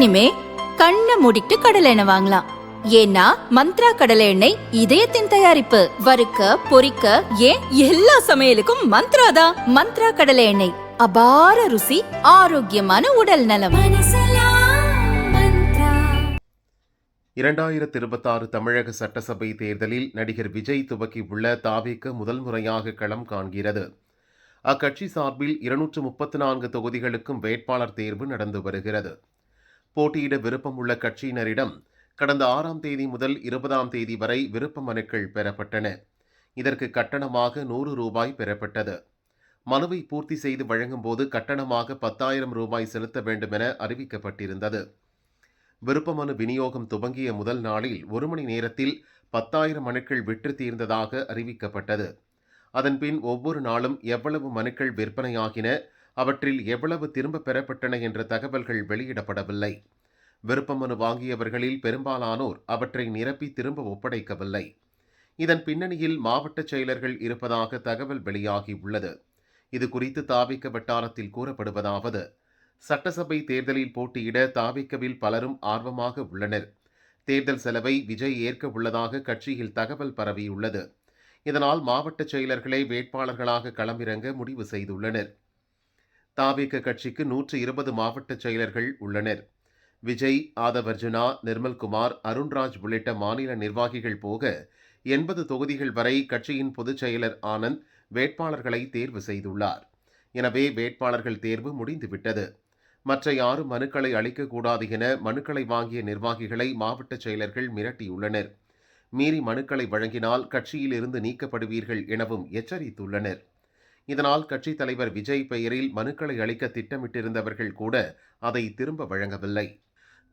இனிமே கண்ணை மூடிட்டு கடலை எண்ணெய் வாங்கலாம். ஏன்னா மந்த்ரா கடலை எண்ணெய் இதயத்தின் தயாரிப்பு. வறுக்க பொரிக்க ஏன் எல்லா சமையலுக்கும் மந்த்ரா தான். மந்த்ரா கடலை எண்ணெய், அபார ருசி, ஆரோக்கியமான உடல் நலம். 2026 தமிழக சட்டசபை தேர்தலில் நடிகர் விஜய் துவக்கியுள்ள தாவேக முதல் முறையாக களம் காண்கிறது. அக்கட்சி சார்பில் 234 தொகுதிகளுக்கும் வேட்பாளர் தேர்வு நடந்து வருகிறது. போட்டியிட விருப்பமுள்ள கட்சியினரிடம் கடந்த 6ஆம் தேதி முதல் 20ஆம் தேதி வரை விருப்ப மனுக்கள் பெறப்பட்டன. இதற்கு கட்டணமாக 100 ரூபாய் பெறப்பட்டது. மனுவை பூர்த்தி செய்து வழங்கும் போது கட்டணமாக 10,000 ரூபாய் செலுத்த வேண்டும் என அறிவிக்கப்பட்டிருந்தது. விருப்ப மனு விநியோகம் துவங்கிய முதல் நாளில் 1 மணி நேரத்தில் 10,000 மனுக்கள் விற்று தீர்ந்ததாக அறிவிக்கப்பட்டது. அதன்பின் ஒவ்வொரு நாளும் எவ்வளவு மனுக்கள் விற்பனையாகின, அவற்றில் எவ்வளவு திரும்ப பெறப்பட்டன என்ற தகவல்கள் வெளியிடப்படவில்லை. விருப்ப மனு வாங்கியவர்களில் பெரும்பாலானோர் அவற்றை நிரப்பி திரும்ப ஒப்படைக்கவில்லை. இதன் பின்னணியில் மாவட்ட செயலர்கள் இருப்பதாக தகவல் வெளியாகியுள்ளது. இதுகுறித்து தாவேக வட்டாரத்தில் கூறப்படுவதாவது: சட்டசபை தேர்தலில் போட்டியிட தாவேகவில் பலரும் ஆர்வமாக உள்ளனர். தேர்தல் செலவை விஜய் ஏற்க உள்ளதாக கட்சியில் தகவல் பரவியுள்ளது. இதனால் மாவட்ட செயலர்களே வேட்பாளர்களாக களமிறங்க முடிவு செய்துள்ளனர். தாவேக கட்சிக்கு 120 மாவட்ட செயலர்கள் உள்ளனர். விஜய், ஆதவர்ஜுனா, நிர்மல்குமார், அருண்ராஜ் உள்ளிட்ட மாநில நிர்வாகிகள் போக 80 தொகுதிகள் வரை கட்சியின் பொதுச் செயலர் ஆனந்த் வேட்பாளர்களை தேர்வு செய்துள்ளார். எனவே வேட்பாளர்கள் தேர்வு முடிந்துவிட்டது. மற்ற யாரும் மனுக்களை அளிக்கக்கூடாது என மனுக்களை வாங்கிய நிர்வாகிகளை மாவட்ட செயலர்கள் மிரட்டியுள்ளனர். மீறி மனுக்களை வழங்கினால் கட்சியில் இருந்து நீக்கப்படுவீர்கள் எனவும் எச்சரித்துள்ளனர். இதனால் கட்சித் தலைவர் விஜய் பெயரில் மனுக்களை அளிக்க திட்டமிட்டிருந்தவர்கள் கூட அதை திரும்ப வழங்கவில்லை.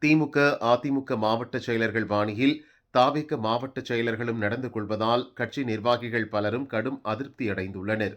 திமுக, அதிமுக மாவட்ட செயலர்கள் பாணியில் தாவேக மாவட்ட செயலர்களும் நடந்து கொள்வதால் கட்சி நிர்வாகிகள் பலரும் கடும் அதிருப்தி அடைந்துள்ளனர்.